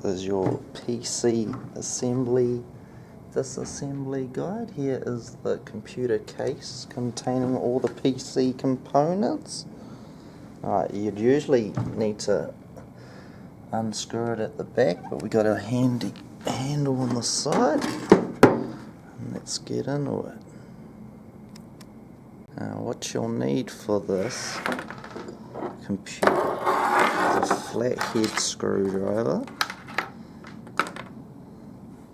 This is your PC assembly disassembly guide. Here is the computer case containing all the PC components. You'd usually need to unscrew it at the back, but we got a handy handle on the side. Let's get into it. Now, what you'll need for this computer is a flathead screwdriver,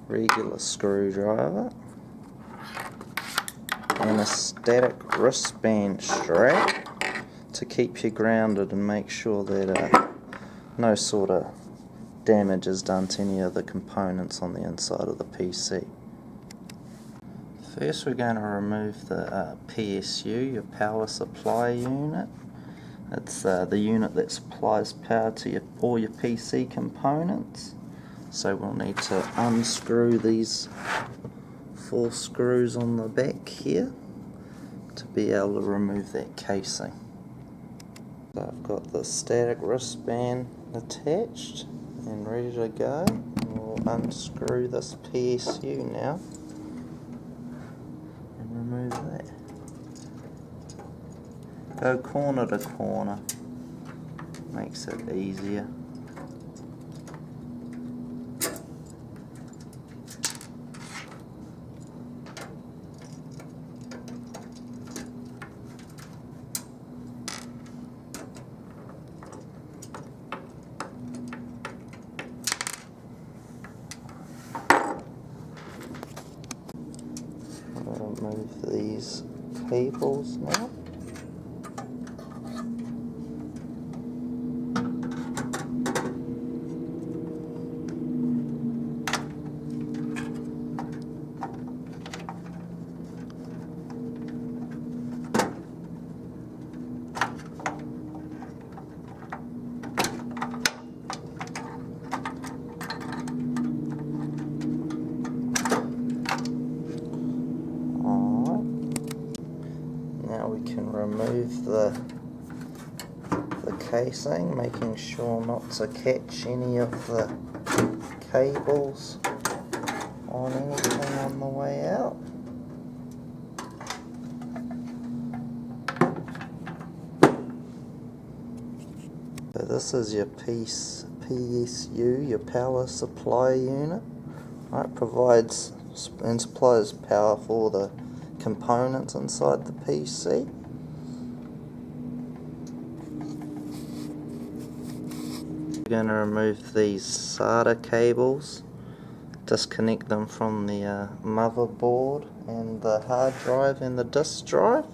regular screwdriver, and a static wristband strap to keep you grounded and make sure that no sort of damage is done to any of the components on the inside of the PC. First we're going to remove the PSU, your power supply unit. It's the unit that supplies power to all your PC components. So we'll need to unscrew these 4 screws on the back here to be able to remove that casing. So I've got the static wristband attached and ready to go. We'll unscrew this PSU now and remove that. Go corner to corner, makes it easier. Remove these cables now. Now we can remove the casing, making sure not to catch any of the cables on anything on the way out. So this is your PSU, your power supply unit. It provides and supplies power for the components inside the PC. We're going to remove these SATA cables, disconnect them from the motherboard and the hard drive and the disk drive.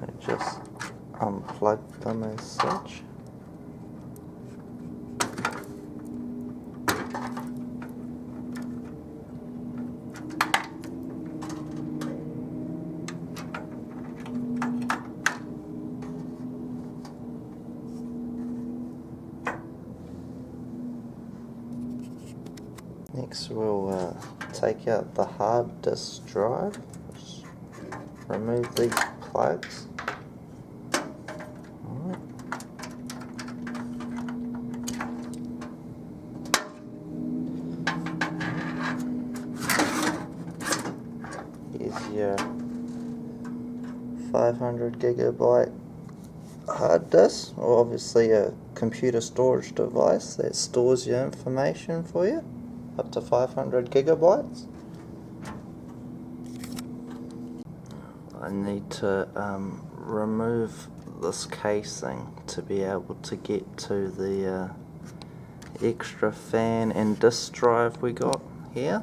I just unplug them as such. Next we'll take out the hard disk drive, remove these plugs. Here's your 500 gigabyte hard disk, or obviously a computer storage device that stores your information for you. Up to 500 gigabytes. I need to remove this casing to be able to get to the extra fan and disk drive we got here.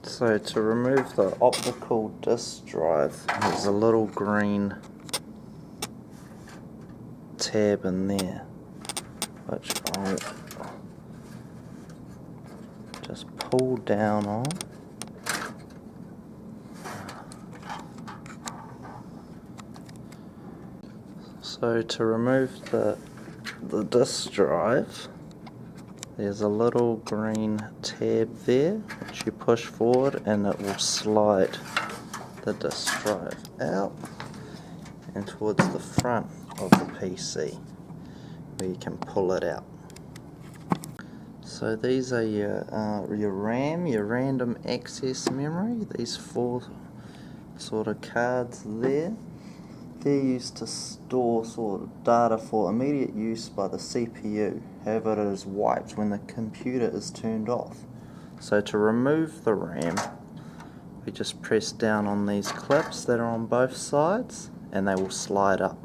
So to remove the optical disk drive, there's a little green tab in there, which I'll just pull down on. So to remove the disk drive, there's a little green tab there which you push forward and it will slide the disk drive out and towards the front of the PC where you can pull it out. So these are your RAM, your random access memory, these 4 sort of cards there. They're used to store sort of data for immediate use by the CPU, however it is wiped when the computer is turned off. So to remove the RAM, we just press down on these clips that are on both sides and they will slide up.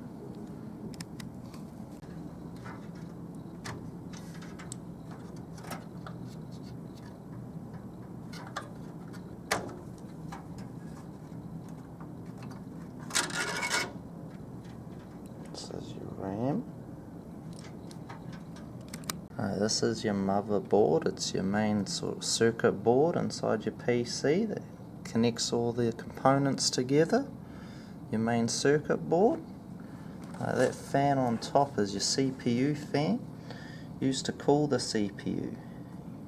This is your RAM. This is your motherboard. It's your main sort of circuit board inside your PC that connects all the components together. Your main circuit board. That fan on top is your CPU fan, used to cool the CPU.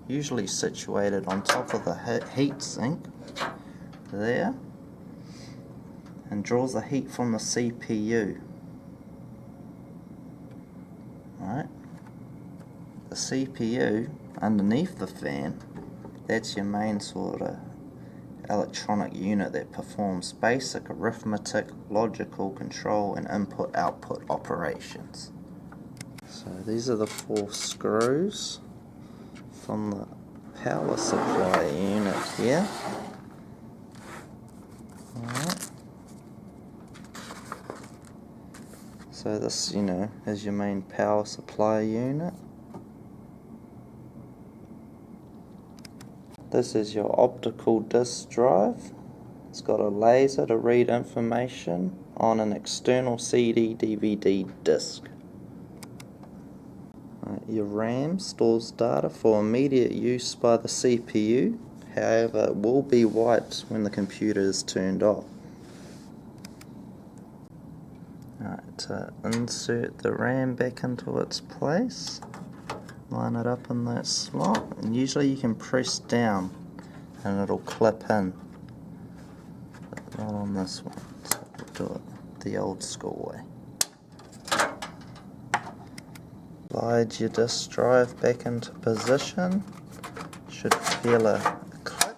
Usually situated on top of the heat sink there, and draws the heat from the CPU. Right, the CPU underneath the fan, that's your main sort of electronic unit that performs basic arithmetic, logical control and input-output operations. So these are the 4 screws from the power supply unit here. Alright. So this, is your main power supply unit. This is your optical disk drive. It's got a laser to read information on an external CD/DVD disk. Your RAM stores data for immediate use by the CPU, however it will be wiped when the computer is turned off. To insert the RAM back into its place, line it up in that slot, and usually you can press down and it'll clip in, but not on this one, so we'll do it the old school way. Slide your disk drive back into position, should feel a click,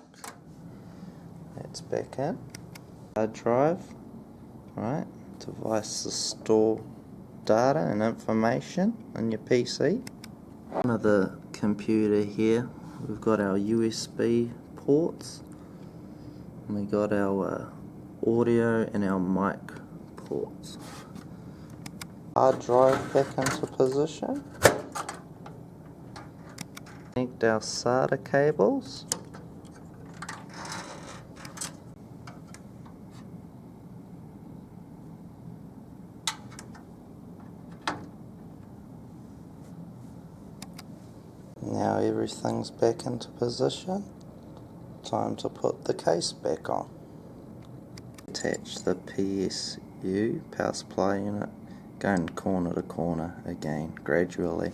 that's back in. Hard drive, right, device to store data and information in your PC. Under the computer here, we've got our USB ports, and we got our audio and our mic ports. Hard drive back into position. Connect our SATA cables. Now everything's back into position. Time to put the case back on. Attach the PSU, power supply unit, going corner to corner again, gradually.